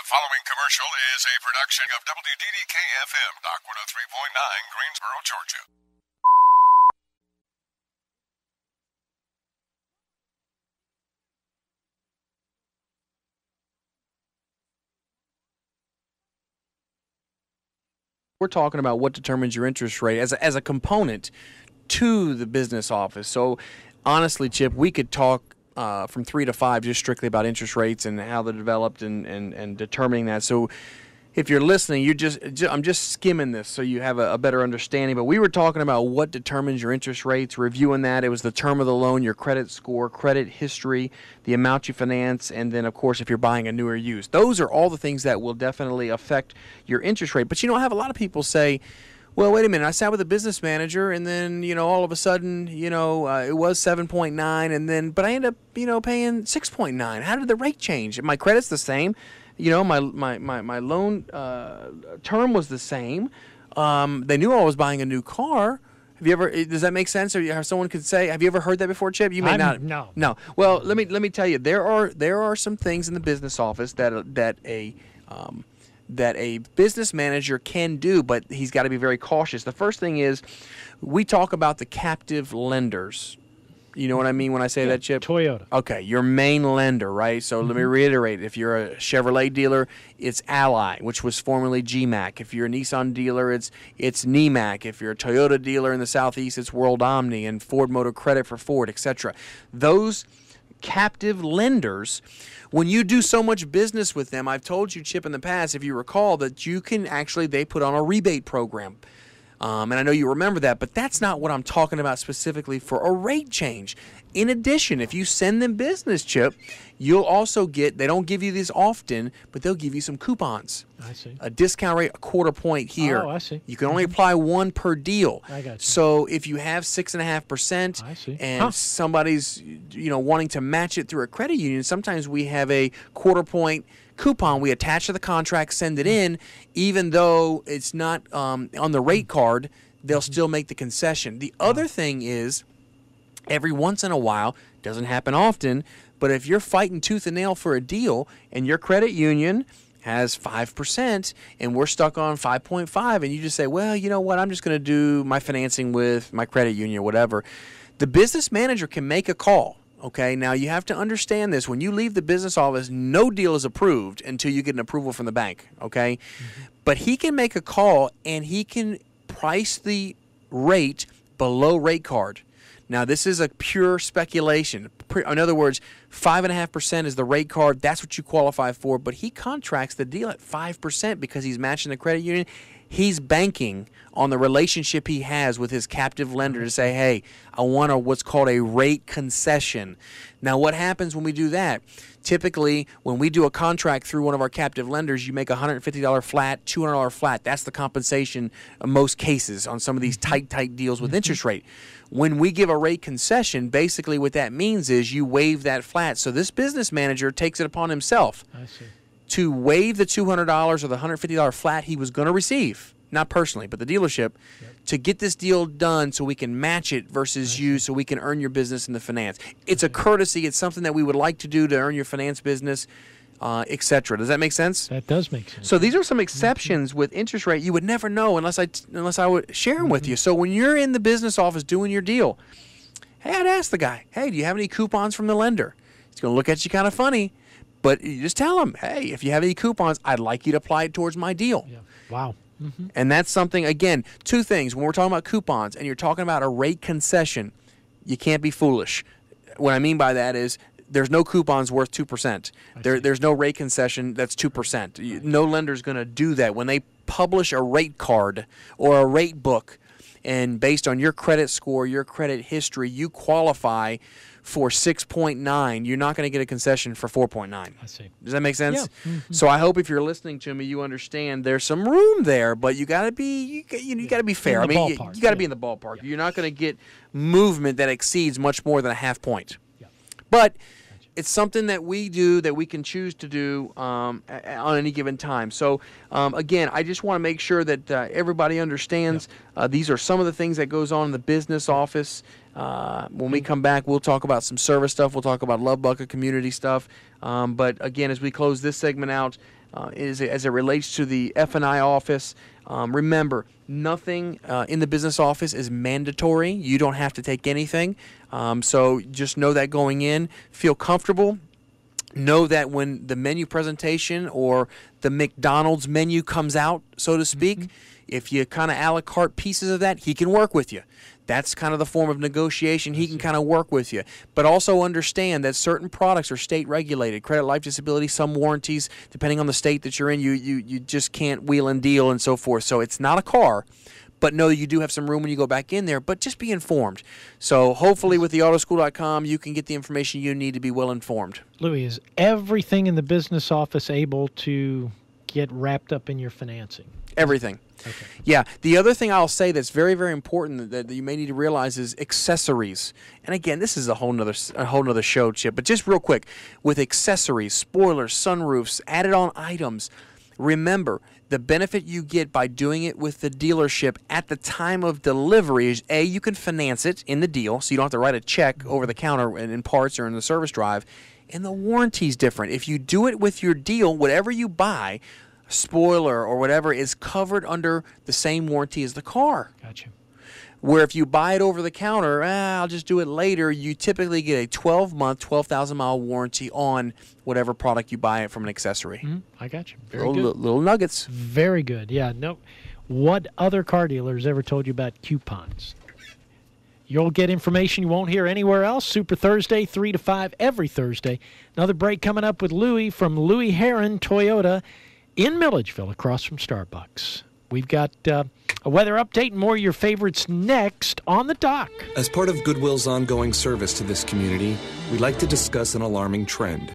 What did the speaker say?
following commercial is a production of WDDK-FM, Dock 103.9, Greensboro, Georgia. We're talking about what determines your interest rate as a component to the business office. So honestly, Chip, we could talk from 3 to 5 just strictly about interest rates and how they're developed and determining that. So if you're listening, I'm just skimming this so you have a better understanding. But we were talking about what determines your interest rates, reviewing that. It was the term of the loan, your credit score, credit history, the amount you finance, and then, of course, if you're buying a new or used. Those are all the things that will definitely affect your interest rate. But, I have a lot of people say, well, wait a minute, I sat with a business manager, and then, all of a sudden, it was 7.9, but I ended up, paying 6.9. How did the rate change? My credit's the same. My loan term was the same. They knew I was buying a new car. Have you ever? Does that make sense? Or someone could say, have you ever heard that before, Chip? You may not. No. Well, let me tell you, there are some things in the business office that a business manager can do, but he's got to be very cautious. The first thing is, we talk about the captive lenders. You know what I mean when I say that, Chip? Toyota. Okay, your main lender, right? So let me reiterate. If you're a Chevrolet dealer, it's Ally, which was formerly GMAC. If you're a Nissan dealer, it's NEMAC. If you're a Toyota dealer in the Southeast, it's World Omni and Ford Motor Credit for Ford, etc. Those captive lenders, when you do so much business with them, I've told you, Chip, in the past, if you recall, that you can they put on a rebate program. And I know you remember that, but that's not what I'm talking about specifically for a rate change. In addition, if you send them business, Chip, you'll also get, they don't give you these often, but they'll give you some coupons. I see. A discount rate, a quarter point here. Oh, I see. You can only apply one per deal. I got you. So if you have 6.5% and somebody's, wanting to match it through a credit union, sometimes we have a quarter point coupon we attach to the contract, send it in, even though it's not on the rate card, they'll still make the concession. The other thing is, every once in a while, doesn't happen often, but if you're fighting tooth and nail for a deal and your credit union has 5% and we're stuck on 5.5, and you just say, well, you know what, I'm just going to do my financing with my credit union or whatever, the business manager can make a call. Okay, now you have to understand this. When you leave the business office, no deal is approved until you get an approval from the bank, okay? But he can make a call, and he can price the rate below rate card. Now, this is a pure speculation. In other words, 5.5% is the rate card. That's what you qualify for, but he contracts the deal at 5% because he's matching the credit union. He's banking on the relationship he has with his captive lender to say, hey, I want what's called a rate concession. Now, what happens when we do that? Typically, when we do a contract through one of our captive lenders, you make a $150 flat, $200 flat. That's the compensation in most cases on some of these tight deals with interest rate. When we give a rate concession, basically what that means is you waive that flat. So this business manager takes it upon himself to waive the $200 or the $150 flat he was going to receive, not personally, but the dealership, to get this deal done so we can match it versus you, so we can earn your business in the finance. It's a courtesy. It's something that we would like to do to earn your finance business, etc. Does that make sense? That does make sense. So these are some exceptions with interest rate you would never know unless I would share them with you. So when you're in the business office doing your deal, hey, I'd ask the guy, hey, do you have any coupons from the lender? He's going to look at you kind of funny. But you just tell them, hey, if you have any coupons, I'd like you to apply it towards my deal. Yeah. Wow. And that's something, again, two things. When we're talking about coupons and you're talking about a rate concession, you can't be foolish. What I mean by that is there's no coupons worth 2%. There's no rate concession that's 2%. No lender's going to do that. When they publish a rate card or a rate book, and based on your credit score, your credit history, you qualify for 6.9, you're not going to get a concession for 4.9. I see. Does that make sense? Yeah. So I hope if you're listening to me, you understand there's some room there, but you got to be you got to be fair. In the you ballpark. got to be in the ballpark. You're not going to get movement that exceeds much more than a half point. Yeah. But it's something that we do, that we can choose to do on any given time. So, again, I just want to make sure that everybody understands these are some of the things that goes on in the business office. When we come back, we'll talk about some service stuff. We'll talk about Love Bucket community stuff. But, again, as we close this segment out, as it relates to the F&I office. Remember, nothing in the business office is mandatory. You don't have to take anything. So just know that going in. Feel comfortable. Know that when the menu presentation or the McDonald's menu comes out, so to speak, if you kind of a la carte pieces of that, he can work with you. That's kind of the form of negotiation. He can kind of work with you. But also understand that certain products are state regulated. Credit, life, disability, some warranties, depending on the state that you're in, you just can't wheel and deal and so forth. So it's not a car. But know that you do have some room when you go back in there, but just be informed. So hopefully with the autoschool.com, you can get the information you need to be well informed. Louie, is everything in the business office able to get wrapped up in your financing? Everything. Okay. Yeah. The other thing I'll say that's very, very important that you may need to realize is accessories. And again, this is a whole nother show, Chip. But just real quick, with accessories, spoilers, sunroofs, added-on items, remember, the benefit you get by doing it with the dealership at the time of delivery is, A, you can finance it in the deal, so you don't have to write a check over the counter in parts or in the service drive, and the warranty's different. If you do it with your deal, whatever you buy, spoiler or whatever, is covered under the same warranty as the car. Gotcha. Where if you buy it over the counter, I'll just do it later, you typically get a 12-month, 12,000-mile warranty on whatever product you buy from an accessory. I got you. Very good. Little nuggets. Very good. Yeah. No. What other car dealers ever told you about coupons? You'll get information you won't hear anywhere else. Super Thursday, 3 to 5 every Thursday. Another break coming up with Louie from Louie Herron Toyota in Milledgeville across from Starbucks. We've got a weather update and more of your favorites next on the dock. As part of Goodwill's ongoing service to this community, we'd like to discuss an alarming trend.